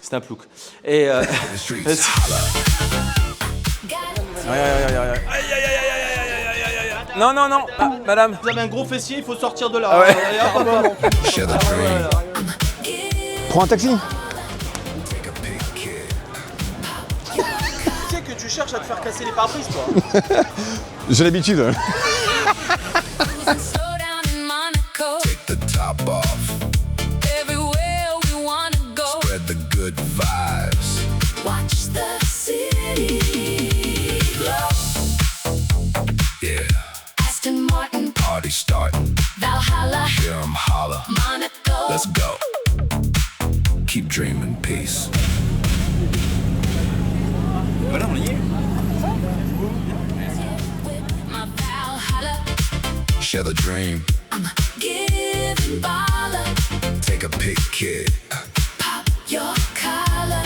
C'est un plouc. Et Aïe, aïe, aïe, aïe, aïe. Non, non, non, ah, madame. vous avez un gros fessier, il faut sortir de là. Ah ouais. Allez, hop, hop, hop. Prends un taxi. Tu sais que tu cherches à te faire casser les pare-brises, toi. J'ai l'habitude. Slow down in Monaco. Take the top off, Everywhere we wanna go. spread the good vibes. Watch the city glow. Yeah, Aston Martin, party starting, Valhalla, hear 'em holler. Monaco. Let's go. Keep dreaming peace. Voilà, on y est. My Valhalla, Share the dream. giving baller. Take a pic, kid. Pop your collar.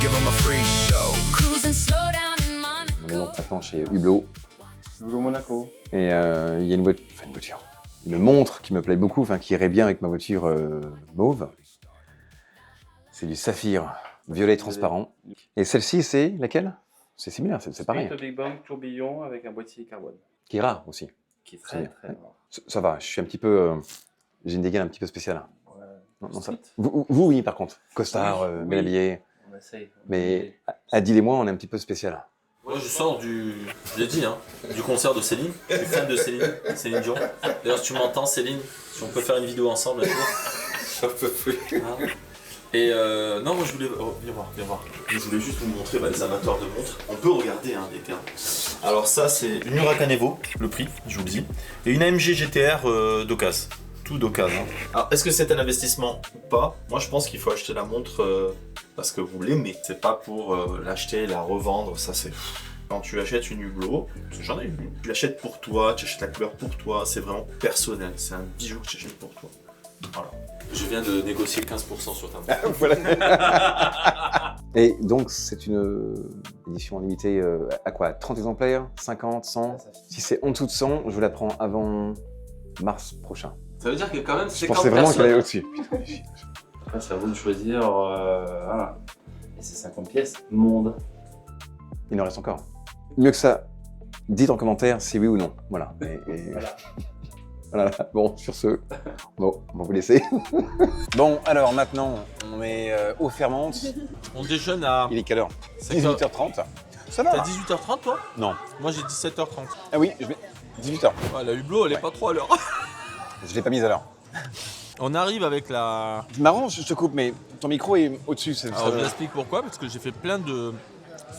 Give 'em a free show. Cruising slow down in On est Monaco. donc maintenant chez Hublot. Hublot Monaco. Et il y a une voiture, une montre qui me plaît beaucoup, enfin qui irait bien avec ma voiture mauve. C'est du saphir violet transparent. Et celle-ci, c'est laquelle? C'est similaire, c'est pareil. Big Bang tourbillon avec un boîtier carbone. Qui est rare aussi. Qui est très, très rare. Ça va, je suis un petit peu... j'ai une dégaine un petit peu spéciale. Non, non, ça... Street. vous, oui, par contre. Costard, Oui, bien oui. habillé. On essaye. Mais Adil et moi, on est un petit peu spécial. Moi je sors je l'ai dit, hein, du concert de Céline. Je suis fan de Céline Dion. D'ailleurs si tu m'entends Céline, si on peut faire une vidéo ensemble un jour. J'en peux plus. Hein. Et non, moi je voulais... Oh, viens voir. Je voulais juste vous montrer les amateurs de montres. On peut regarder hein, les termes. Alors ça c'est une Huracan Evo, le prix, je vous le dis. Et une AMG GTR d'occasion. Tout d'occasion. Hein. Alors est-ce que c'est un investissement ou pas? Moi je pense qu'il faut acheter la montre parce que vous l'aimez. C'est pas pour l'acheter, la revendre, ça c'est... Quand tu achètes une Hublot, parce que j'en ai une, tu l'achètes pour toi, tu achètes la couleur pour toi, c'est vraiment personnel, c'est un bijou que tu achètes pour toi. Voilà. Je viens de négocier 15% sur ta montre. Voilà. Et donc, c'est une édition limitée à quoi? 30 exemplaires? 50? 100? Si c'est en dessous de 100, je la prends avant mars prochain. Ça veut dire que quand même, Je pensais vraiment qu'elle allait au-dessus. Après, c'est à vous de choisir. Voilà. Et c'est 50 pièces. Monde. Il en reste encore. Mieux que ça, dites en commentaire si oui ou non. Voilà. Voilà. Voilà. Bon, sur ce, bon, on va vous laisser. Bon, alors maintenant, on est au Fermante. On déjeune à... Il est quelle heure? 18h30. Ça va? T'as 18h30 toi? Non. Moi j'ai 17h30. Ah oui, 18h. Ouais, la Hublot elle est pas trop à l'heure. Je l'ai pas mise à l'heure. On arrive avec la... C'est marrant, je te coupe, mais ton micro est au-dessus. Alors je l'explique pourquoi, parce que j'ai fait plein de...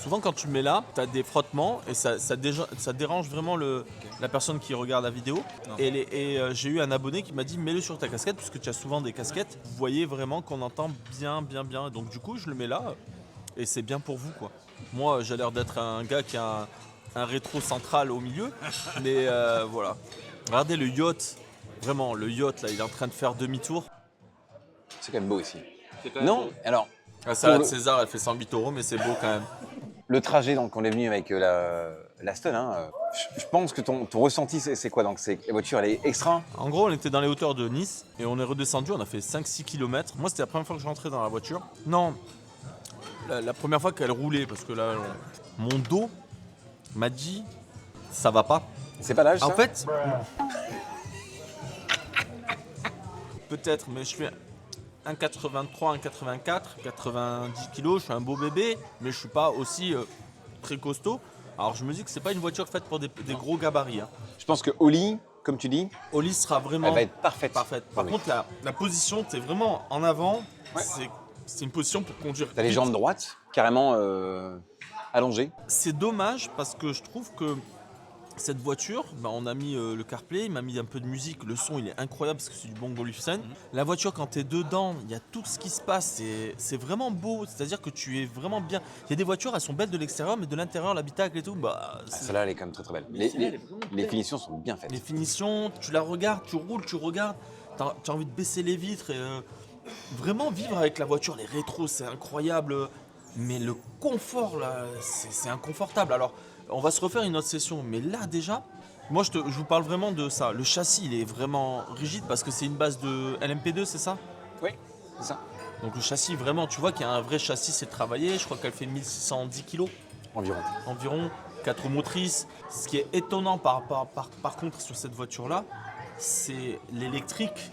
Souvent quand tu mets là, tu as des frottements et ça dérange vraiment la personne qui regarde la vidéo. Et j'ai eu un abonné qui m'a dit mets-le sur ta casquette, puisque tu as souvent des casquettes. Vous voyez vraiment qu'on entend bien. Donc du coup je le mets là et c'est bien pour vous quoi. Moi j'ai l'air d'être un gars qui a un rétro central au milieu, mais voilà. Regardez le yacht, vraiment le yacht là, il est en train de faire demi-tour. C'est quand même beau ici. Non, alors, La salade César elle fait 108 €, mais c'est beau quand même. le trajet, donc on est venu avec la Stun, hein, je pense que ton ressenti c'est quoi? Donc la voiture elle est extra? En gros, on était dans les hauteurs de Nice et on est redescendu, on a fait 5-6 km. Moi, c'était la première fois que je rentrais dans la voiture. Non, la première fois qu'elle roulait, parce que là, mon dos m'a dit ça va pas. C'est pas l'âge En ça? fait, peut-être, mais je fais 1,83, 1,84, 90 kg, je suis un beau bébé, mais je suis pas aussi très costaud. Alors je me dis que c'est pas une voiture faite pour des gros gabarits. Hein. Je pense que Oli, comme tu dis, Oli sera vraiment elle va être parfaite. parfaite. Par Oui. contre, la position, t'es vraiment en avant. Ouais. C'est une position pour conduire. T'as les vite. jambes droites, carrément allongées. C'est dommage parce que je trouve que cette voiture, on a mis le CarPlay, il m'a mis un peu de musique, le son il est incroyable parce que c'est du Bang Olufsen. La voiture quand tu es dedans, il y a tout ce qui se passe, c'est vraiment beau, c'est-à-dire que tu es vraiment bien. Il y a des voitures, elles sont belles de l'extérieur, mais de l'intérieur, l'habitacle et tout, Celle-là elle est quand même très très belle. Les finitions sont bien faites. les finitions, tu la regardes, tu roules, tu regardes, tu as envie de baisser les vitres et vraiment vivre avec la voiture, les rétros, c'est incroyable. Mais le confort là, c'est inconfortable. Alors, on va se refaire une autre session, mais là déjà, moi je vous parle vraiment de ça. Le châssis, il est vraiment rigide parce que c'est une base de LMP2, c'est ça? Oui. c'est ça? Donc le châssis, vraiment, tu vois qu'il y a un vrai châssis, c'est travaillé. Je crois qu'elle fait 1610 kg Environ. 4 roues motrices. Ce qui est étonnant par contre sur cette voiture-là, c'est l'électrique.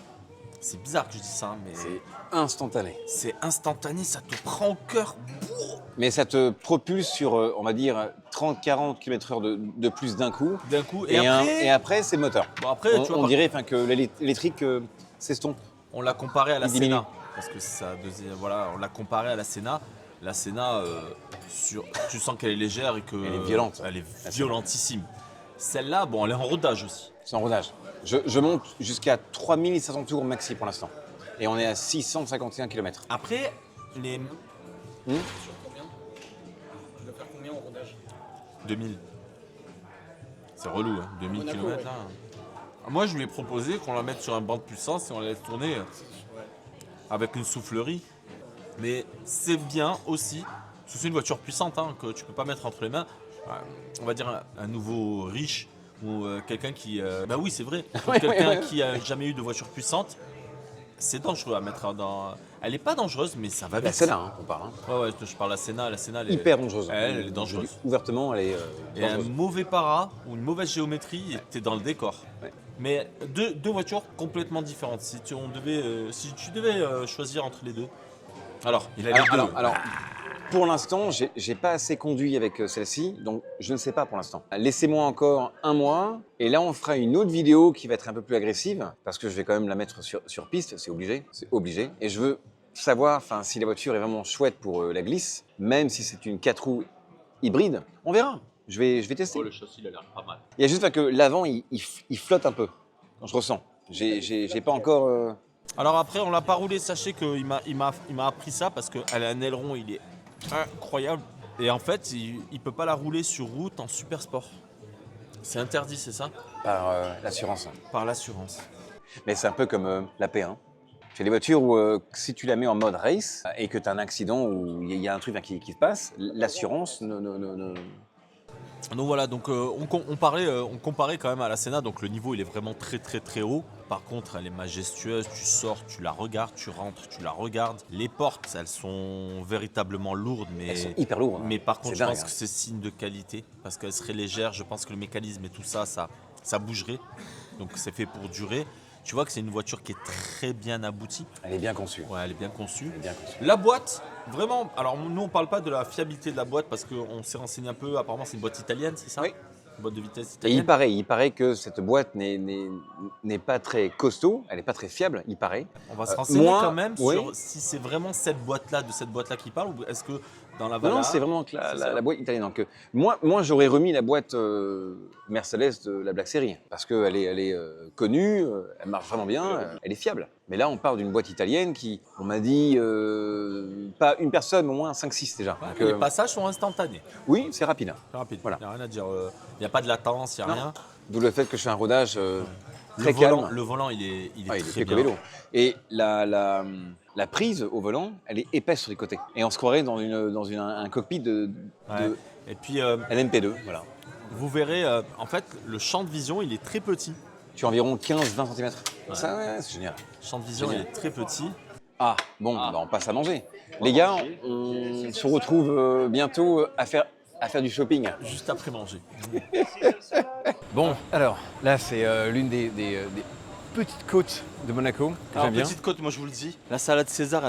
C'est bizarre que je dis ça, mais C'est instantané. c'est instantané, ça te prend au cœur. Mais ça te propulse sur, on va dire, 30-40 km/h de plus d'un coup. D'un coup. Et après, c'est le moteur. Bon, après, tu vois, On dirait que l'électrique s'estompe. on l'a comparé à la Il diminue. Senna. Parce que ça, voilà, on l'a comparé à la Senna. La Senna, tu sens qu'elle est légère et que Elle est violente. Elle est violentissime. Celle-là, bon, elle est en rodage aussi. C'est en rodage. Je monte jusqu'à 3500 tours maxi pour l'instant. Et on est à 651 km. Après, les 2000. C'est relou, hein, 2000 km là. Moi, je lui ai proposé qu'on la mette sur un banc de puissance et on la laisse tourner avec une soufflerie. Mais c'est bien aussi, parce que c'est une voiture puissante hein, que tu peux pas mettre entre les mains. On va dire un nouveau riche ou quelqu'un qui... Bah oui, c'est vrai. Pour quelqu'un qui a jamais eu de voiture puissante, c'est dangereux à mettre dans... Elle est pas dangereuse, mais ça va vite. La Senna, hein, on parle. Hein. Ouais, je parle de la Senna. La Senna, elle est Hyper dangereuse. Elle est dangereuse. Ouvertement, elle est Et un dangereuse. mauvais para ou une mauvaise géométrie, t'es dans le décor. Ouais. Mais deux voitures complètement différentes. Si tu devais choisir entre les deux. Alors, il a les deux. Alors, pour l'instant, j'ai pas assez conduit avec celle-ci, donc je ne sais pas pour l'instant. Laissez-moi encore un mois, et là on fera une autre vidéo qui va être un peu plus agressive, parce que je vais quand même la mettre sur piste, c'est obligé. Et je veux savoir si la voiture est vraiment chouette pour la glisse, même si c'est une 4 roues hybride, on verra. Je vais tester. Oh, le châssis, il a l'air pas mal. Il y a juste que l'avant, il flotte un peu, quand je ressens. J'ai pas encore... Alors après, on l'a pas roulé. Sachez qu'il m'a appris ça parce qu'elle a un aileron, il est incroyable. Et en fait, il peut pas la rouler sur route en super sport. C'est interdit, c'est ça? par l'assurance. Par l'assurance. Mais c'est un peu comme la P1. C'est des voitures où si tu la mets en mode race et que tu as un accident ou il y a un truc qui se passe, l'assurance ne... Donc voilà, donc on comparait quand même à la Senna, donc le niveau il est vraiment très très très haut. Par contre, elle est majestueuse, tu sors, tu la regardes, tu rentres, tu la regardes. Les portes, elles sont véritablement lourdes, mais Elles sont hyper lourdes. Mais par contre, C'est je dingue, pense hein. que c'est signe de qualité parce qu'elle serait légère. Je pense que le mécanisme et tout ça bougerait. Donc c'est fait pour durer. Tu vois que c'est une voiture qui est très bien aboutie. Elle est bien conçue. Ouais, elle est bien conçue. Elle est bien conçue. La boîte, vraiment. Alors nous, on parle pas de la fiabilité de la boîte parce qu'on s'est renseigné un peu. Apparemment, c'est une boîte italienne, c'est ça? Oui. Une boîte de vitesse Et italienne. il paraît que cette boîte n'est pas très costaud, elle n'est pas très fiable, il paraît. On va se renseigner moi, quand même oui. sur si c'est vraiment cette boîte-là, de cette boîte-là qui parle, ou est-ce que dans la Non, Valhalla... c'est vraiment que c'est ça. la boîte italienne. Donc, moi j'aurais remis la boîte Mercedes de la Black Series parce qu'elle est connue, elle marche vraiment bien, elle est fiable. Mais là, on parle d'une boîte italienne qui, on m'a dit, pas une personne, mais au moins 5-6 déjà. Ouais, Donc, les passages sont instantanés. Oui, c'est rapide. C'est rapide. Voilà. Il n'y a rien à dire. Il n'y a pas de latence, il n'y a Non. rien. D'où le fait que je fais un rodage très volant, calme. le volant, il est Ah, il est très fait bien. vélo. Et la prise au volant, elle est épaisse sur les côtés. Et on se croirait dans un cockpit de Ouais. Et puis, LMP2. Voilà. vous verrez, en fait, le champ de vision, il est très petit. Tu as environ 15-20 cm. Ça, ouais, c'est génial. Le champ de vision, il Génial. est très petit. Ah, bon, bah, on passe à manger. Les gars, on se retrouve bientôt à faire du shopping. Juste après manger. Bon, alors, là, c'est l'une des petites côtes de Monaco que Alors, j'aime bien. petite côte, moi je vous le dis, la salade César,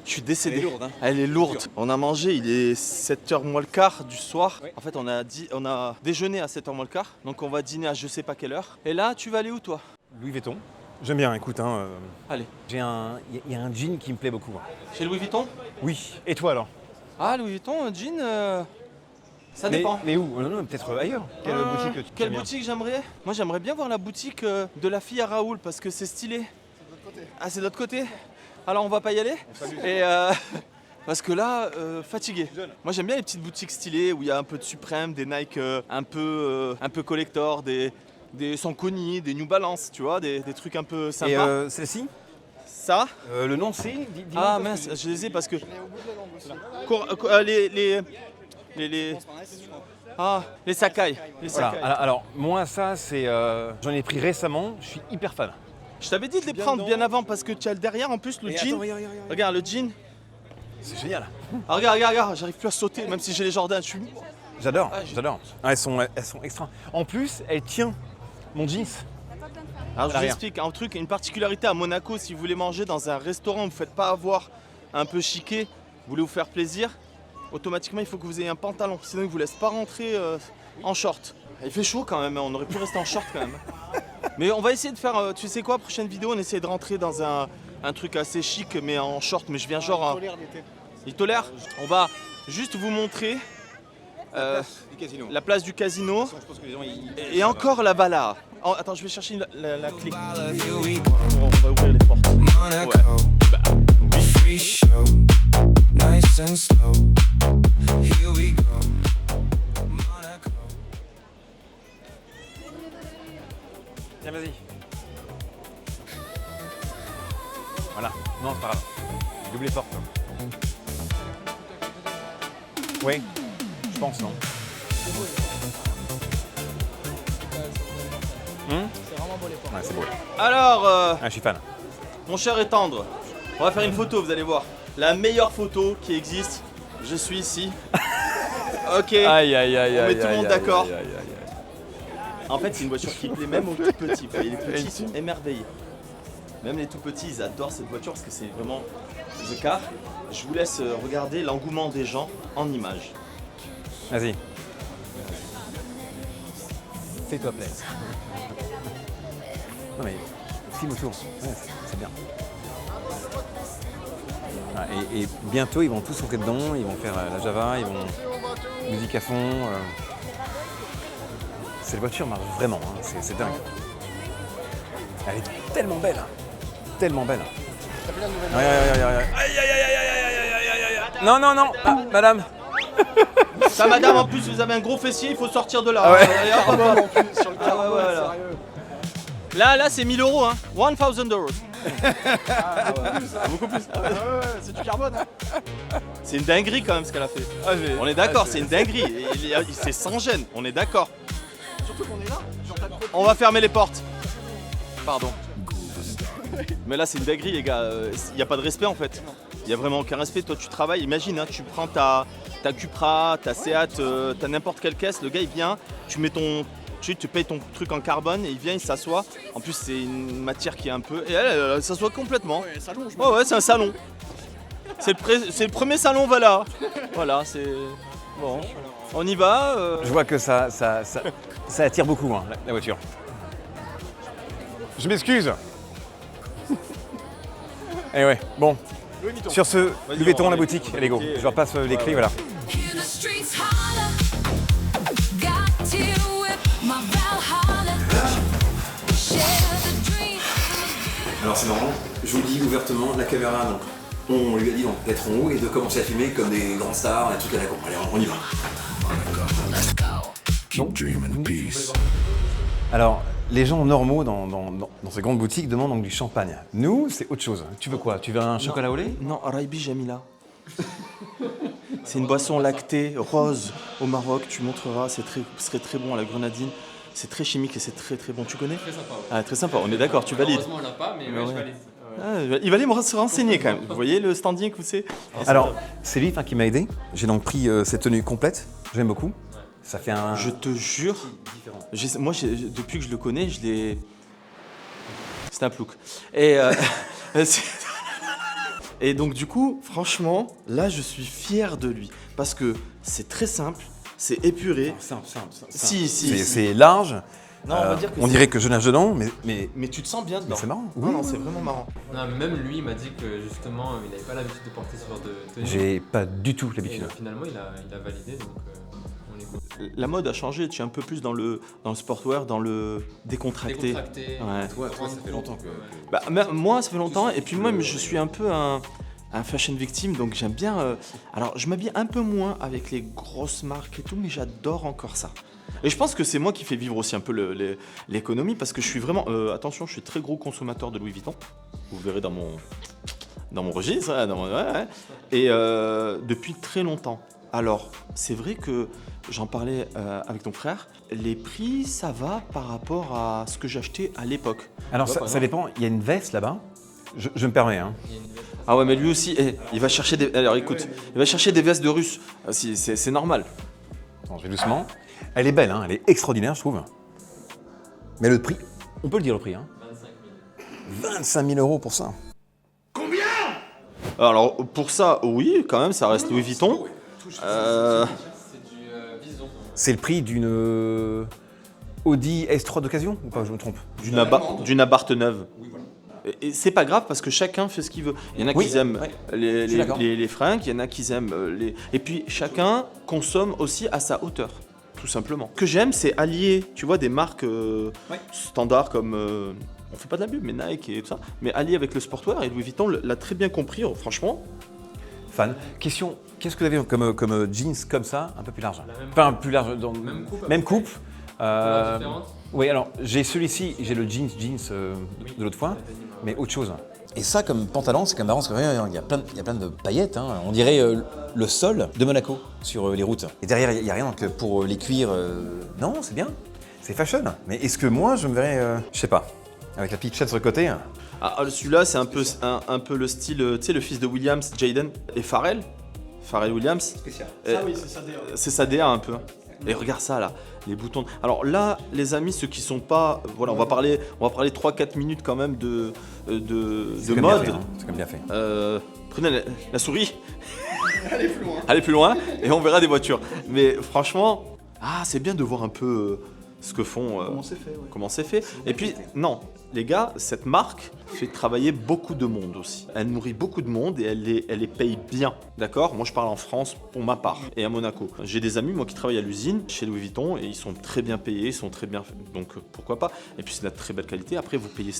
je suis décédé. Elle est lourde, hein. Elle est lourde. On a mangé, il est 7h moins le quart du soir. Oui. En fait, on a déjeuné à 7h moins le quart. Donc on va dîner à je sais pas quelle heure. Et là, tu vas aller où toi? Louis Vuitton. J'aime bien, écoute. Allez. Il y a un jean qui me plaît beaucoup. Chez Louis Vuitton? Oui. Et toi alors? Ah, Louis Vuitton, un jean, ça dépend. Mais où? Non, peut-être ailleurs. Quelle boutique que tu Quelle aimes bien? boutique j'aimerais? Moi j'aimerais bien voir la boutique de la fille à Raoul parce que c'est stylé. Ah, c'est de l'autre côté? Alors on va pas y aller? Et parce que là, fatigué. Moi j'aime bien les petites boutiques stylées où il y a un peu de Supreme, des Nike un peu collector, des Saucony, des New Balance, tu vois, des trucs un peu sympas. Et celle-ci? Ça? Le nom c'est? Dis-moi, Ah parce mince, que je les ai parce que les Sakai. Les Voilà. Sakai. Alors moi ça c'est, j'en ai pris récemment. Je suis hyper fan. Je t'avais dit de les prendre bien avant parce que tu as le derrière en plus le jean. Regarde le jean. C'est génial. Ah, regarde, j'arrive plus à sauter même si j'ai les Jordan. J'adore, j'adore. Ah, elles sont extra. En plus, elle tient mon jeans. Alors je vous Derrière. explique un truc, une particularité à Monaco, si vous voulez manger dans un restaurant, vous ne faites pas avoir un peu chiqué, vous voulez vous faire plaisir, automatiquement il faut que vous ayez un pantalon, sinon ils ne vous laissent pas rentrer en short. Il fait chaud quand même, hein, on aurait pu rester en short quand même. Mais on va essayer de faire, tu sais quoi, prochaine vidéo, on essaie de rentrer dans un truc assez chic mais en short, mais je viens genre... Il tolère. On va juste vous montrer la place du casino et encore la Bala. Oh, attends, je vais chercher la clé. On va ouvrir les portes. Ouais. Free show, nice and slow. Here we go. Monaco. Tiens, vas-y. Voilà. Non, c'est pas grave. Double les portes. Oui, je pense, non. C'est vraiment beau les portes. Ouais, c'est beau. Alors, Ah, je suis fan. mon cher et tendre, on va faire une photo, vous allez voir. La meilleure photo qui existe. Je suis ici. Ok. Aïe, aïe, aïe, On met aïe. tout le monde aïe, d'accord. aïe, aïe, aïe. En fait, c'est une voiture qui plaît même aux tout petits. Vous voyez, les petits sont émerveillés. Même les tout petits, ils adorent cette voiture parce que c'est vraiment the car. Je vous laisse regarder l'engouement des gens en images. Vas-y. Fais-toi plaisir. Non mais, filme autour. Ouais, c'est bien. Ah, et bientôt, ils vont tous rentrer dedans, ils vont faire la Java, ils vont... musique à fond. Cette voiture marche vraiment, hein, c'est dingue. Elle est tellement belle. Hein. Tellement belle. Ouais, ouais, ouais, ouais, ouais. Aïe, aïe, aïe, aïe, aïe, aïe, aïe, aïe, aïe. Non, non, non, ah, madame. Ça, madame, en plus, vous avez un gros fessier, il faut sortir de là. Ah ouais. Allez, hop, hop, hop. Ah ouais, ouais, là. Là, c'est 1000 €, hein. 1000 €. Beaucoup plus. C'est du carbone. C'est une dinguerie quand même ce qu'elle a fait. On est d'accord, c'est une dinguerie. C'est sans gêne, on est d'accord. Surtout qu'on est là. Sur ta côte. On va fermer les portes. Pardon. Mais là, c'est une dinguerie, les gars. Il n'y a pas de respect en fait. Il n'y a vraiment aucun respect. Toi, tu travailles. Imagine, hein, tu prends ta Cupra, ta Seat, ta n'importe quelle caisse. Le gars, il vient, tu payes ton truc en carbone et il vient, il s'assoit. En plus, c'est une matière qui est un peu. Et elle s'assoit complètement. Ouais, ça longe. Ouais, c'est un salon. C'est le premier salon, voilà. Voilà, c'est. Bon. On y va. Je vois que ça attire beaucoup, hein, la voiture. Je m'excuse. Eh ouais, bon. Louis Vuitton. Sur ce, Vas-y, Louis Vuitton, on la va boutique, aller. allez go. Ok. Je leur passe les clés, voilà. Hear the streets holler. Got to whip my Valhalla. Share the dream. Alors c'est marrant, je vous le dis ouvertement, la caméra, donc, on lui a dit d'être en haut et de commencer à filmer comme des grands stars, et tout à la con. Allez, on y va. Keep dreaming peace. Alors, les gens normaux dans ces grandes boutiques demandent donc du champagne. Nous, c'est autre chose. Tu veux quoi? Tu veux un chocolat au lait? Non, Raibi Jamila. C'est une boisson lactée rose au Maroc. Tu montreras, ce serait très bon à la grenadine. C'est très chimique et c'est très très bon. Tu connais? Très sympa. Ouais. Ah, très sympa. On est d'accord. Tu valides. Heureusement, on l'a pas, mais ouais, Ouais. je valide. Ah, il va aller se renseigner quand même. Vous voyez le standing que c'est? Alors, c'est lui qui m'a aidé. J'ai donc pris cette tenue complète. J'aime beaucoup. Ça fait un... Je te jure, depuis que je le connais, je l'ai. C'est un plouc. Et, et donc, du coup, franchement, là, je suis fier de lui. Parce que c'est très simple, c'est épuré. Simple. Si. C'est large. Non, on va dire que on c'est- dirait que je nage dedans, mais Mais tu te sens bien dedans. c'est marrant. Non, c'est vraiment marrant. Non, mais même lui, il m'a dit que justement, il n'avait pas l'habitude de porter ce genre de tenue. J'ai pas du tout Et l'habitude. finalement, il a validé, donc on est content. La mode a changé, tu es un peu plus dans le sportwear, dans le décontracté. Décontracté. Ouais. Toi, ça fait longtemps que... Bah, moi, ça fait longtemps, et puis moi, je suis un peu un fashion victime, donc j'aime bien. Alors, je m'habille un peu moins avec les grosses marques et tout, mais j'adore encore ça. Et je pense que c'est moi qui fais vivre aussi un peu l'économie, parce que je suis vraiment. Attention, je suis très gros consommateur de Louis Vuitton. Vous verrez dans mon registre, ouais. Et depuis très longtemps. Alors, c'est vrai que j'en parlais avec ton frère, les prix, ça va par rapport à ce que j'achetais à l'époque. Alors Tu vois, par ça dépend, il y a une veste là-bas, je me permets. Hein. Ah ouais, mais lui aussi, il va chercher des... Alors écoute, il va chercher des vestes de Russes. C'est normal. Attends, je vais doucement. Elle est belle, hein, elle est extraordinaire, je trouve. Mais le prix, on peut le dire le prix, hein. 25 000 euros pour ça. Alors pour ça, oui, quand même, ça reste Louis Vuitton. C'est du Vison. C'est le prix d'une Audi S3 d'occasion ou pas, je me trompe? D'une Abarth neuve. Et c'est pas grave parce que chacun fait ce qu'il veut. Il y en a Oui, qui aiment ouais. Je suis d'accord. les fringues, il y en a qui aiment les... Et puis chacun consomme aussi à sa hauteur, tout simplement. Ce que j'aime, c'est allier, tu vois, des marques standards comme... on fait pas de la pub, mais Nike et tout ça. Mais allier avec le sportwear, et Louis Vuitton l'a très bien compris, franchement. Fan. Question, qu'est-ce que vous avez comme jeans comme ça, un peu plus large? Enfin, plus large, dans même coupe. Couleurs différentes. Oui, alors j'ai celui-ci, j'ai le jeans de l'autre fois, mais autre chose. Et ça, comme pantalon, c'est quand même marrant, parce qu'il y a plein de paillettes, hein. On dirait le sol de Monaco sur les routes. Et derrière, il n'y a rien, donc pour les cuirs, non, c'est bien, c'est fashion. Mais est-ce que moi, je me verrais, je sais pas, avec la petite chaîne sur le côté? Ah, celui-là, c'est un peu le style, tu sais, le fils de Williams, Jaden et Pharrell Williams. Spécial. Et- Ça oui, c'est ça d'ailleurs. C'est sa DA un peu. Et regarde ça là, les boutons. Alors là, les amis, ceux qui sont pas, voilà, on va parler 3-4 minutes quand même de C'est comme bien mode. fait, hein. C'est comme bien fait. Prenez la souris, Allez plus loin. allez plus loin et on verra des voitures. Mais franchement, c'est bien de voir un peu ce que font. Comment c'est fait, ouais. Comment c'est fait. Et puis, non, les gars, cette marque fait travailler beaucoup de monde aussi. Elle nourrit beaucoup de monde et elle les paye bien, d'accord? Moi, je parle en France pour ma part et à Monaco. J'ai des amis, moi, qui travaillent à l'usine chez Louis Vuitton et ils sont très bien payés, ils sont très bien... Donc, pourquoi pas? Et puis, c'est de la très belle qualité. Après, vous payez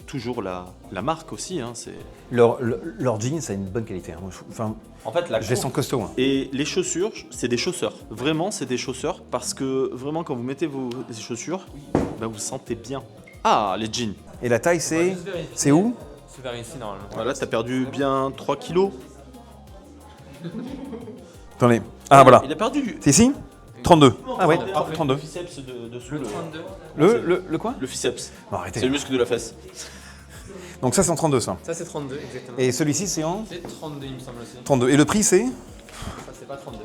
toujours la marque aussi, hein, c'est... Leur jeans, ça a une bonne qualité. Hein. Moi, enfin, En fait, la je les sens costauds. Hein. Et les chaussures, c'est des chausseurs. Vraiment, c'est des chausseurs parce que vraiment, quand vous mettez vos chaussures, bah, vous sentez bien. Ah, les jeans. Et la taille, c'est où? C'est vers ici normalement. Voilà, t'as perdu bien 3 kilos. Attendez. Ah, voilà. Il a perdu. C'est ici? 32. Ah ouais, Le 32. biceps dessous. Le 32. Le quoi? Le biceps. Non, arrêtez. C'est le muscle de la fesse. Donc ça, c'est en 32, ça. Ça c'est 32 exactement. Et celui-ci, c'est en C'est 32 il me semble aussi. 32. Et le prix, c'est Ça c'est pas 32.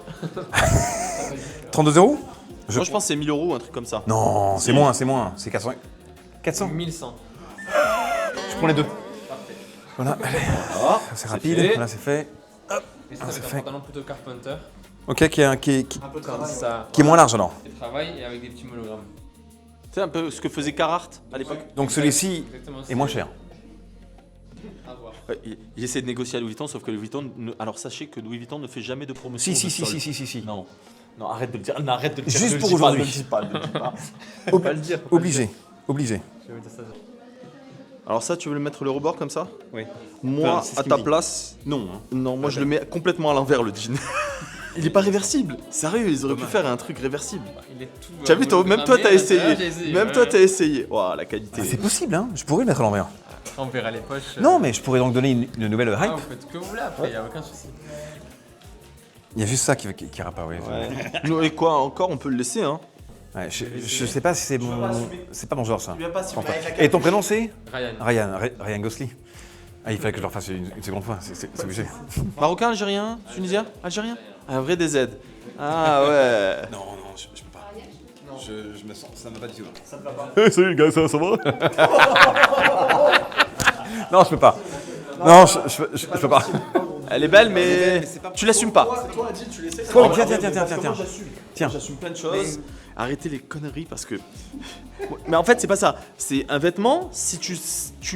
32 euros? Moi, je pense que c'est 1000 euros, un truc comme ça. Non, c'est moins. C'est 400. 400? 1100. Je prends les deux. Parfait. Voilà, allez. C'est rapide. fait. Voilà, c'est fait. Et ça c'est c'est fait. un pantalon plutôt carpenter. Ok, qui est Comme ça. moins large alors. Et travail et avec des petits monogrammes. C'est un peu ce que faisait Carhartt à l'époque. Donc celui-ci Exactement, est moins cher. À voir. Ouais, il essaie de négocier à Louis Vuitton, sauf que Louis Vuitton... Alors sachez que Louis Vuitton ne fait jamais de promotion. Si. Non. Non, arrête de le dire. Non, arrête de le dire. Juste Ne le pour dis pas, aujourd'hui. Ne le dis pas, ne le dis pas. Faut pas le dire. faut pas le Obligé. Obligé. dire. Je vais vous dire ça. Alors ça, tu veux le mettre le rebord comme ça? Oui. Moi, Enfin, c'est ce à qu'il ta me dit. place, non. Hein. Non, moi je le mets complètement à l'envers, le jean. Il est pas réversible. Sérieux, ils auraient pu faire un truc réversible. Il est tout. Tu as vu, toi, même toi, t'as j'ai essayé. Même toi, t'as essayé. Waouh, la qualité. Ah, c'est possible, hein. Je pourrais le mettre à l'envers. On verra les poches. Non, mais je pourrais donc donner une nouvelle Ah, hype. vous faites ce que vous voulez après, y a aucun souci. Il y a juste ça qui ira pas, oui. Non, et quoi, encore, on peut le laisser, hein. Ouais, je sais pas si c'est mon... C'est pas mon genre, ça. Tu viens pas si Je pense pas. Et ton prénom, c'est Ryan. Ryan Gosling. Ah, il fallait que je le refasse une seconde fois, c'est obligé. Marocain, algérien, tunisien, algérien. Un vrai DZ. Ah ouais. Non, je peux pas. Je me sens, ça me va pas du tout. Ça me va pas. Salut les gars, ça va? Non, je peux pas. Non, je peux pas. Elle est belle, mais tu l'assumes pas. Toi, Adil, tu laissais ça. Toi, tiens. Tiens, j'assume plein de choses. Arrêtez les conneries parce que. Mais en fait, c'est pas ça. C'est un vêtement, si tu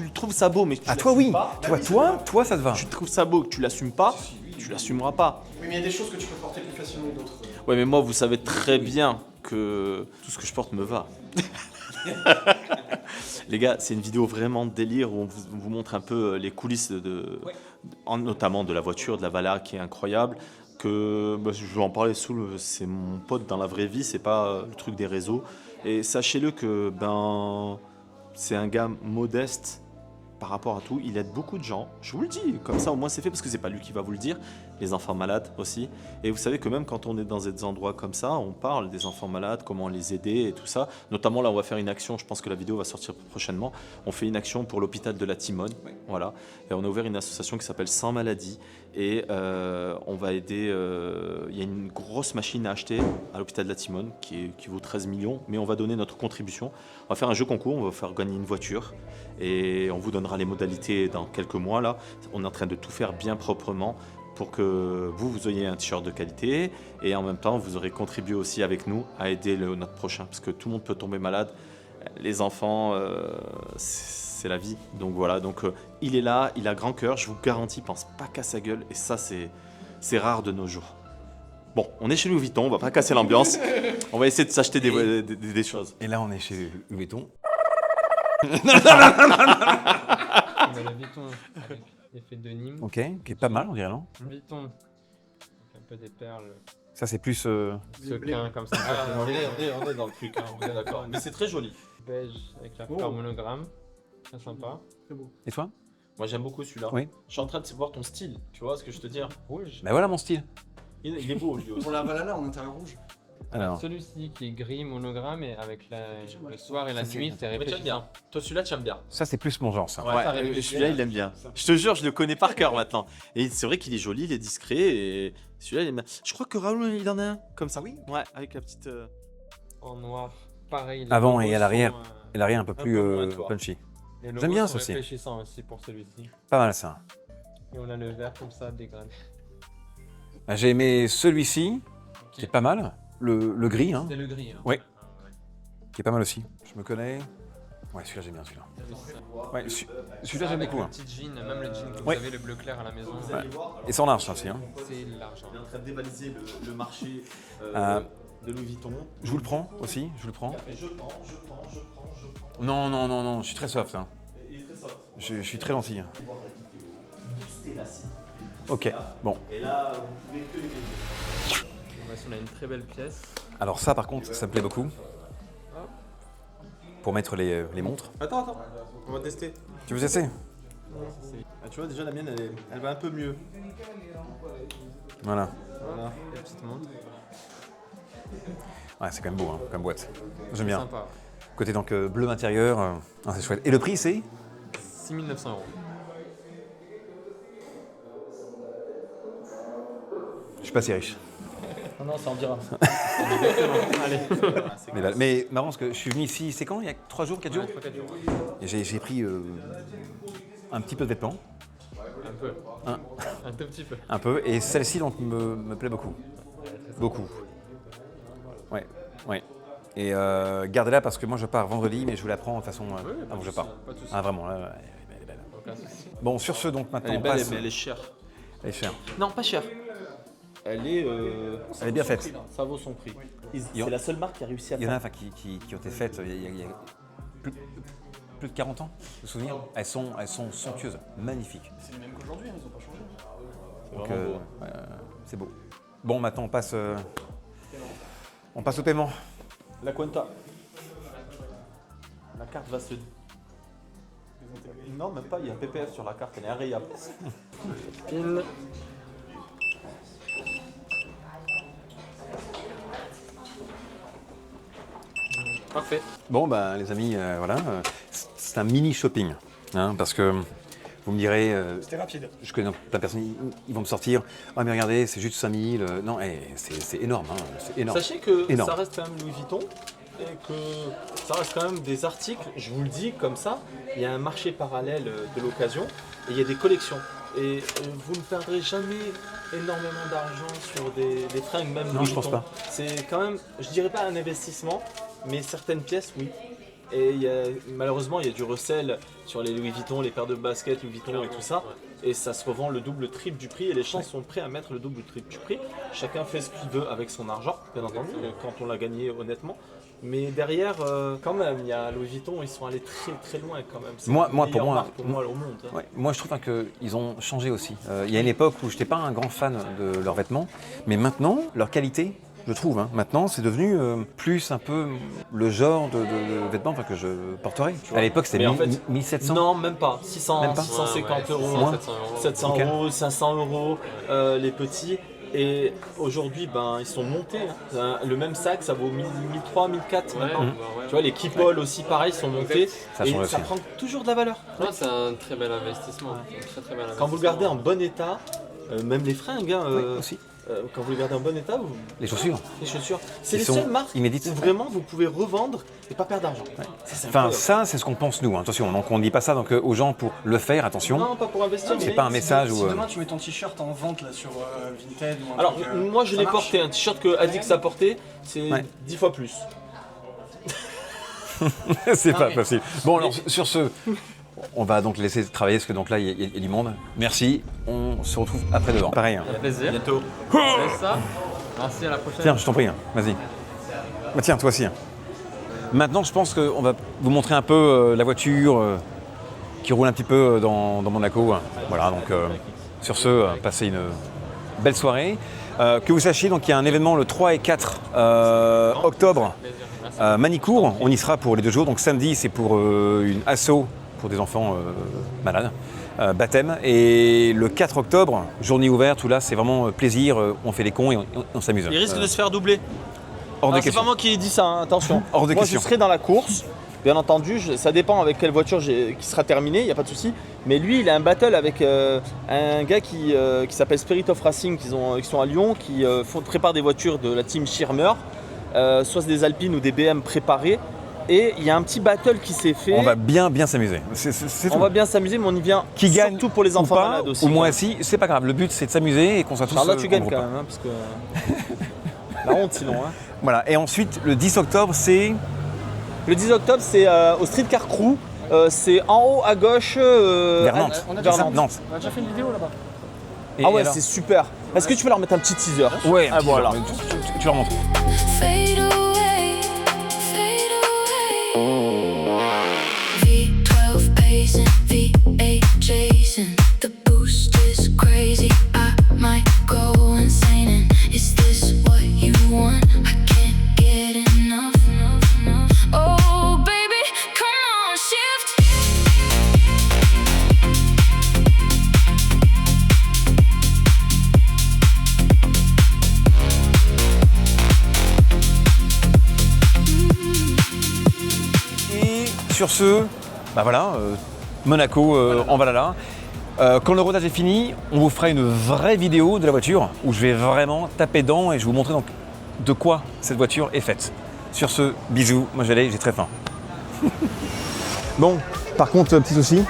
le trouves ça beau, mais que tu Ah, toi, oui. l'assumes pas, Toi, ça te va. tu trouves ça beau, que tu l'assumes pas, tu l'assumeras pas. Oui, mais il y a des choses que tu peux porter plus facilement que d'autres. Ouais, mais moi, vous savez très bien que tout ce que je porte me va. Les gars, c'est une vidéo vraiment de délire où on vous montre un peu les coulisses notamment de la voiture, de la Valhalla qui est incroyable. Que je vais en parler c'est mon pote dans la vraie vie, c'est pas le truc des réseaux. Et sachez-le que c'est un gars modeste par rapport à tout, il aide beaucoup de gens. Je vous le dis, comme ça au moins c'est fait, parce que c'est pas lui qui va vous le dire. Les enfants malades aussi. Et vous savez que même quand on est dans des endroits comme ça, on parle des enfants malades, comment les aider et tout ça. Notamment là, on va faire une action, je pense que la vidéo va sortir prochainement. On fait une action pour l'hôpital de la Timone. Voilà. Et on a ouvert une association qui s'appelle Sans Maladie. Et on va aider. Il y a une grosse machine à acheter à l'hôpital de la Timone qui vaut 13 millions. Mais on va donner notre contribution. On va faire un jeu concours, on va faire gagner une voiture. Et on vous donnera les modalités dans quelques mois. Là, on est en train de tout faire bien proprement pour que vous ayez un t-shirt de qualité et en même temps vous aurez contribué aussi avec nous à aider notre prochain, parce que tout le monde peut tomber malade, les enfants c'est la vie, donc voilà, donc il est là, il a grand cœur, je vous garantis, il pense pas qu'à sa gueule et ça c'est rare de nos jours. Bon, on est chez Louis Vuitton, on va pas casser l'ambiance, on va essayer de s'acheter des choses. Et là, on est chez Louis Vuitton. On a le Vuitton avec l'effet de Nîmes. Ok, qui est pas mal, on dirait, non? Vuitton avec un peu des perles. Ça, c'est plus. Sequin comme ça. On est dans le truc, hein, on est d'accord, mais c'est très joli. Beige avec la fleur monogramme. Très sympa. Et toi? Moi j'aime beaucoup celui-là. Oui. Je suis en train de voir ton style, tu vois ce que je te dis? Rouge. Bah voilà mon style. Il est beau lui aussi. Pour la Valhalla, en intérieur rouge. Alors, Celui-ci qui est gris monogramme et avec le soir et la Ça, nuit, c'est Mais tu aimes réfléchissant. bien. Toi celui-là tu aimes bien. ça, c'est plus mon genre, ça. Ouais, ça réfléchit. celui-là il aime bien. Je te jure, je le connais par cœur maintenant. Et c'est vrai qu'il est joli, il est discret et celui-là il aime bien. Je crois que Raoul il en a un comme ça. Oui. Ouais, avec la petite. En noir. Pareil. les Avant logos et à l'arrière. sont, Et l'arrière un peu plus peu moins, toi. punchy. les logos J'aime bien sont ça aussi. réfléchissants aussi pour celui-ci. Pas mal, ça. Et on a le vert comme ça, des graines. Bah, j'ai aimé celui-ci, qui est pas mal. Le gris, hein, C'est le gris. Hein. Ouais. qui est pas mal aussi. Je me connais. Ouais, celui-là, j'aime bien, celui-là. Ouais, celui-là, j'aime Avec beaucoup. le Hein. petit jean, même le jean que vous Ouais. avez, le bleu clair à la maison. Ouais. Et sans large, ça aussi. Hein. C'est l'argent. On est en train de dévaliser le marché de Louis Vuitton. Je vous le prends aussi, je vous le prends. Je prends. Non, non, non, non, je suis très soft. Hein. Il est très soft. Je suis très gentil. Ok, bon. Et là, vous pouvez que les gagner. On a une très belle pièce. Alors ça, par contre, ça me plaît beaucoup. Pour mettre les montres. Attends, on va tester. Tu veux essayer? Ah, tu vois, déjà la mienne, elle va un peu mieux. Voilà. Voilà. Les petites montres. Ouais, c'est quand même beau, hein, comme boîte. J'aime bien. Sympa. Côté donc bleu intérieur, ah, c'est chouette. Et le prix, c'est 6 900 €. Je suis pas si riche. Non, c'est en dirham. Allez. Mais marrant, parce que je suis venu ici, c'est quand? Il y a 3 jours, 4 jours? 3-4 jours. Et j'ai pris un petit peu de vêtements. Un peu. Un. Un tout petit peu. Un peu. Et celle-ci, donc, me plaît beaucoup. Beaucoup. Ouais, ouais. Et gardez-la parce que moi, je pars vendredi, mais je vous la prends de toute façon avant que je pars. Pas de soucis. Ah, vraiment, là, elle est belle. Aucun souci. Bon, sur ce, donc, maintenant, Elle est on belle, passe... mais elle est chère. Elle est chère. Non, pas chère. Elle est bien faite. Ça vaut son prix. y C'est en- la seule marque qui a réussi à Il y en a faire. enfin, qui ont été faites il y a plus de 40 ans, de souvenir. Elles sont somptueuses, magnifiques. C'est les mêmes qu'aujourd'hui, ils ont pas changé. Donc, vraiment beau. c'est beau. Bon, maintenant, on passe au paiement. La Cuenta. La carte va se... Non, même pas, il y a un PPF sur la carte, elle est irrayable. Pile. Parfait. Bon, bah, les amis, voilà. C'est un mini shopping. Hein, parce que vous me direz, C'était rapide. je connais plein de personnes, ils vont me sortir. Ah, mais regardez, c'est juste 5000. Non, c'est énorme. Hein, c'est énorme. Sachez que Énorme. ça reste quand même Louis Vuitton et que ça reste quand même des articles, je vous le dis comme ça, il y a un marché parallèle de l'occasion et il y a des collections. Et vous ne perdrez jamais énormément d'argent sur des fringues, même Non, Louis je pense Vuitton. pas. C'est quand même, je dirais pas un investissement, mais certaines pièces, oui. Et malheureusement, il y a du recel sur les Louis Vuitton, les paires de baskets Louis Vuitton et tout ça. Et ça se revend le double, triple du prix. Et les gens sont prêts à mettre le double, triple du prix. Chacun fait ce qu'il veut avec son argent, bien entendu, quand on l'a gagné honnêtement. Mais derrière, quand même, il y a Louis Vuitton, ils sont allés très très loin quand même. C'est Moi, la pour meilleure moi, marque pour moi au monde. Hein. Ouais, moi, je trouve hein, qu'ils ont changé aussi. Il y a une époque où je n'étais pas un grand fan de leurs vêtements, mais maintenant, leur qualité je trouve. Hein. Maintenant, c'est devenu plus un peu le genre de vêtements que je porterai. À l'époque, c'était Mais en fait, 1700. Non, même pas. 600, Même pas 650 euros, Moins. 700 Ok. euros, 500 euros, les petits. Et aujourd'hui, ben, ils sont montés. Hein. Le même sac, ça vaut 1300, 1400 maintenant. Tu vois, les Keepall aussi, pareil, sont montés. Ça et change ça aussi. prend toujours de la valeur. Non, c'est un très bel investissement. Un très très bel investissement. Quand vous le gardez en bon état, même les fringues, hein, Aussi. quand vous les gardez en bon état, Les chaussures. les chaussures, c'est Ils les sont seules marques inédites. où vraiment vous pouvez revendre et pas perdre d'argent. Ça, c'est Enfin, incroyable. ça, c'est ce qu'on pense nous. Hein. Attention, donc on ne dit pas ça donc, aux gens pour le faire, attention. Non, pas pour investir. C'est mais pas un message Si où. demain tu mets ton t-shirt en vente là sur Vinted ou un Alors, truc, moi je ça l'ai marche. porté, un t-shirt que Adix a porté, c'est Ouais. 10 fois plus. C'est pas mais- possible. Bon, alors, sur ce, on va donc laisser travailler parce que donc là, il y a du monde. Merci. On se retrouve après devant. Pareil. Hein. Avec plaisir. Bientôt. Laisse ça. Merci, à la prochaine. Tiens, je t'en prie. Hein. Vas-y. Bah, tiens, toi aussi. Hein. Maintenant, je pense qu'on va vous montrer un peu la voiture qui roule un petit peu dans Monaco. Hein. Voilà, donc sur ce, passez une belle soirée. Que vous sachiez, donc il y a un événement le 3 et 4 octobre. Manicourt, on y sera pour les 2 jours. Donc samedi, c'est pour une asso pour des enfants malades, baptême. Et le 4 octobre, journée ouverte, où là, c'est vraiment plaisir. On fait les cons et on s'amuse. Il risque de se faire doubler. Hors de C'est question. pas moi qui ai dit ça, hein, attention. Hors de moi question. je serai dans la course, bien entendu, ça dépend avec quelle voiture qui sera terminée, il n'y a pas de souci. Mais lui, il a un battle avec un gars qui s'appelle Spirit of Racing, qui sont à Lyon, qui prépare des voitures de la team Schirmer, soit des Alpines ou des BM préparées. Et il y a un petit battle qui s'est fait. On va bien s'amuser. C'est On tout. va bien s'amuser, mais on y vient Qui gagne surtout pour les ou enfants pas, malades aussi. ou moi aussi, c'est pas grave. Le but, c'est de s'amuser et qu'on soit tous. Alors là, tu en gagnes groupe. quand même, hein, parce que. La honte sinon. Hein. Voilà. Et ensuite, le 10 octobre, c'est. Le 10 octobre, c'est au Street Car Crew. C'est en haut à gauche. Vers à- Nantes. On a vers déjà, Nantes. on a déjà fait une vidéo là-bas. Et- Ah et ouais, alors c'est super. Est-ce que tu peux leur mettre un petit teaser? Ouais, Ah, voilà. Tu leur montres. Fade away, fade away. V12 pacing, V8 chasing. The boost is crazy. I might go insane. And is this what you want? I can't get enough. Oh, baby, come on, shift. Et sur ce, bah voilà, Monaco en Valhalla. Quand le rodage est fini, on vous fera une vraie vidéo de la voiture où je vais vraiment taper dedans et je vais vous montrer donc de quoi cette voiture est faite. Sur ce, bisous, moi je vais aller, j'ai très faim. Bon, par contre, petit souci,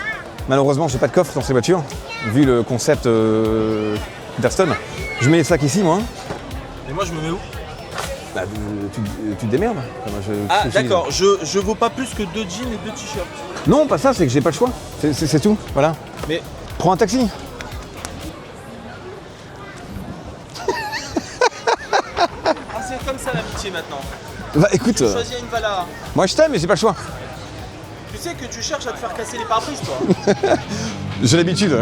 malheureusement j'ai pas de coffre dans ces voitures, vu le concept d'Aston. Je mets les sacs ici moi. Et moi, je me mets où? Bah, tu te démerdes. Enfin, Ah, je- d'accord. Je vaux pas plus que 2 jeans et 2 t-shirts. Non, pas ça, c'est que j'ai pas le choix. C'est tout, voilà. Mais Prends un taxi. ah, c'est comme ça l'amitié maintenant. Bah écoute, Tu choisis une Valhalla. moi je t'aime mais j'ai pas le choix. Tu sais que tu cherches à te faire casser les pare-brises, toi. J'ai l'habitude.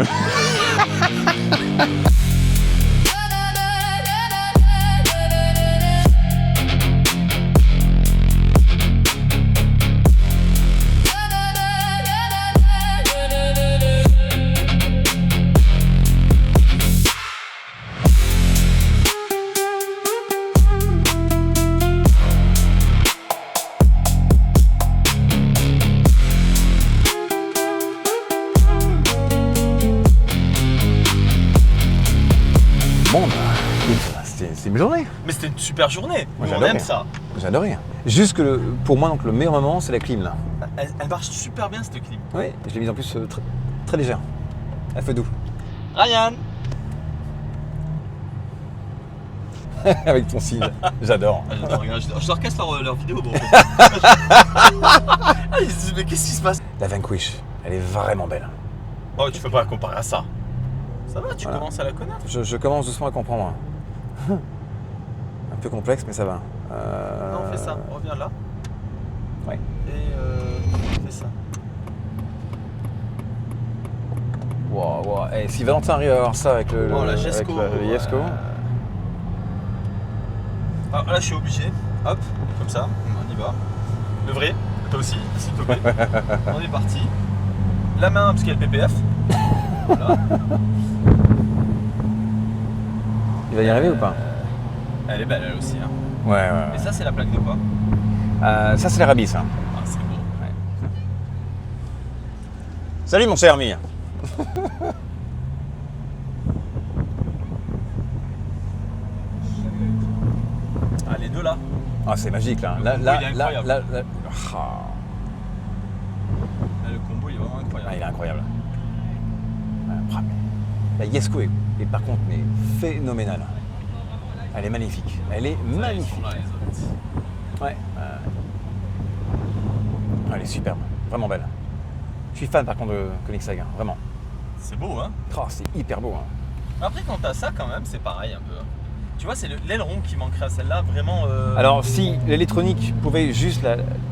Bon, bah, c'était une journée. Mais c'était une super journée. Moi, On j'adore. aime ça. J'ai adoré. Juste que pour moi, donc, le meilleur moment, c'est la clim là. Elle marche super bien cette clim. Oui, je l'ai mise en plus très, très légère. Elle fait doux. Ryan. Avec ton signe. J'adore. Ah, j'adore, regarde, je leur casse leur vidéo. Bon. Ah, ils se disent, mais qu'est-ce qui se passe? La Vanquish, elle est vraiment belle. Oh, tu peux pas la comparer à ça. Ça va, tu Voilà. commences à la connaître. Je commence doucement à comprendre. Un peu complexe, mais ça va. Non, fais ça, reviens là. Ouais. Et fais ça. Wow, wow. Et si Valentin arrive à avoir ça avec le, Oh, la avec Jesco, le Jesco. Alors là, je suis obligé. Hop, comme ça, on y va. Le vrai, toi aussi, s'il te plaît. On est parti. La main, parce qu'il y a le PPF. Voilà. Il va y arriver ou pas? Elle est belle, elle aussi. Hein. Ouais. Et ça, c'est la plaque de quoi? Ça, c'est l'Arabie, ça. Ah, c'est beau. Ouais. Salut, mon cher ami. Ah, les deux là. Ah, c'est magique, là. Le combo, il est incroyable. Là. Là, le combo, il est vraiment incroyable. Ah, il est incroyable. Ouais, la Yesco est par contre mais phénoménale. Elle est magnifique. Elle est magnifique. Là, les autres. Ouais. Elle est superbe. Vraiment belle. Je suis fan par contre de Koenigsegg, vraiment. C'est beau, hein. Oh, c'est hyper beau. Hein. Après, quand t'as ça, quand même, c'est pareil un peu. Tu vois, c'est l'aileron qui manquerait à celle-là, vraiment. Alors, si l'électronique pouvait juste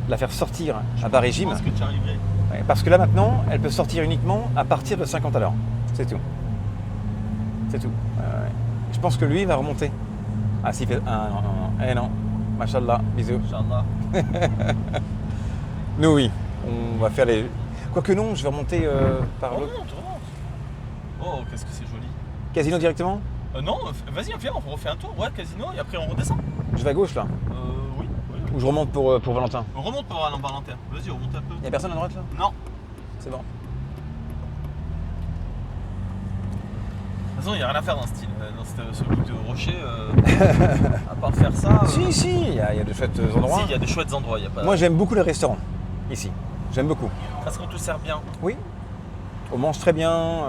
la faire sortir à bas régime, Je pense que tu arriverais. ouais, parce que là maintenant, elle peut sortir uniquement à partir de 50 à l'heure. C'est tout. C'est tout. Ouais. Je pense que lui, il va remonter. Ah, s'il fait. Ah, non. Eh non. Machallah, bisous. Inch'Allah. Nous, oui. On va faire les. Quoique non, je vais remonter par le. Remonte. Oh, qu'est-ce que c'est joli. Casino directement? Non, vas-y, viens, on refait un tour. Ouais, casino, et après on redescend. Je vais à gauche là. Oui. Ou je remonte pour Valentin? On remonte pour Alain Valentin. Vas-y, on remonte un peu. Y'a personne à droite là? Non. C'est bon. De toute façon, il n'y a rien à faire dans ce bout de rocher. À part faire ça. Si, il y a de chouettes endroits. Si, il y a de chouettes endroits. Y a pas... Moi, j'aime beaucoup les restaurants ici. J'aime beaucoup. Parce qu'on te sert bien. Oui. On mange très bien.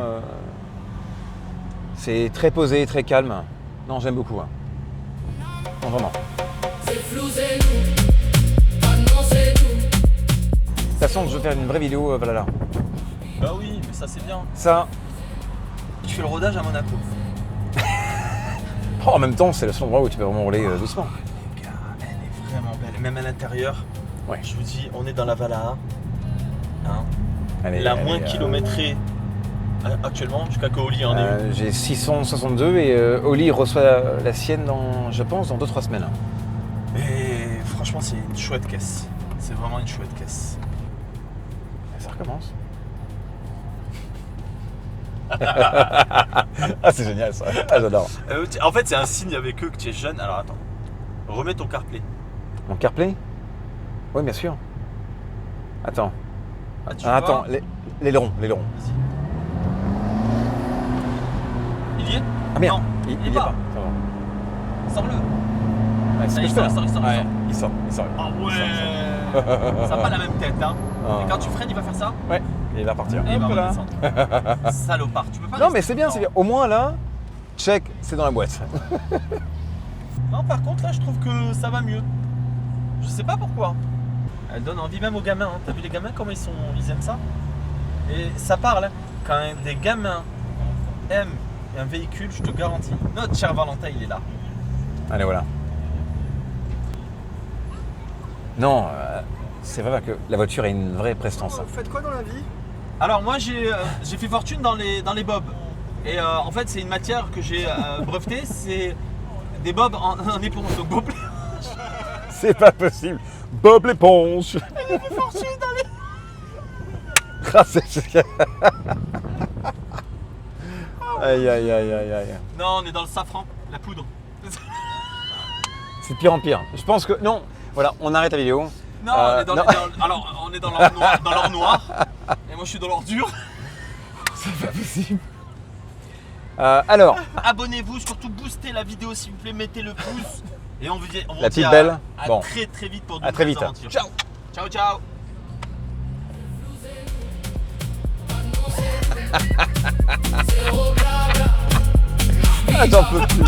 C'est très posé, très calme. Non, j'aime beaucoup. Hein. Non, vraiment. De toute façon, je vais faire une vraie vidéo Valhalla. Bah oui, mais ça c'est bien. Ça. Tu fais le rodage à Monaco. En même temps, c'est le seul endroit où tu peux vraiment rouler doucement. Les gars, elle est vraiment belle. Même à l'intérieur. Ouais. Je vous dis, on est dans la Valhalla. Hein. Elle est- La elle moins est, kilométrée actuellement, jusqu'à que Oli en est une. J'ai 662 et Oli reçoit la sienne dans, je pense, dans 2-3 semaines. Et franchement, c'est une chouette caisse. C'est vraiment une chouette caisse. Ça recommence. Ah, c'est génial ça. Ah, j'adore. En fait, c'est un signe avec eux que tu es jeune. Alors attends, remets ton CarPlay. Mon CarPlay? Oui, bien sûr. Attends. Ah, tu Attends, vois l'aileron. Vas-y. Il y est? Ah merde, Non, il est y est pas. pas. Ça va. Sors-le. Ouais, c'est ce que Il je sort, fais, il là. sort. Ouais, il sort. Ah ouais. Ça n'a pas la même tête, hein. Ah. Et quand tu freines, il va faire ça. Ouais, et il va partir. Et il va Hop là. redescendre. Salopard. Tu peux pas. Non, rester mais c'est bien, tout c'est le bien. Au moins là, check, c'est dans la boîte. temps. Non, par contre, là, je trouve que ça va mieux. Je sais pas pourquoi. Elle donne envie même aux gamins. Hein. T'as vu les gamins comment ils aiment ça? Et ça parle. Hein. Quand des gamins aiment un véhicule, je te garantis. Notre cher Valentin, il est là. Allez, voilà. Non, c'est vrai que la voiture a une vraie prestance. Vous faites quoi dans la vie? Alors moi j'ai fait fortune dans les bobs. Et en fait c'est une matière que j'ai brevetée, c'est des bobs en éponge. Donc Bob C'est pas possible. Bob l'éponge. j'ai fait fortune dans les... Ah, aïe, aïe, aïe, aïe, aïe. Non, on est dans le safran, la poudre. C'est de pire en pire. Je pense que... Non, voilà, on arrête la vidéo. Non, on est dans, non. alors on est dans l'or noir, et moi je suis dans l'or dur. C'est pas possible. Alors, Abonnez-vous, surtout boostez la vidéo s'il vous plaît, mettez le pouce. Et on vous dit, La petite belle. à Bon. très très vite pour de à très nouvelles vite. aventures. Ciao. Ciao, ciao. Ah, j'en peux plus.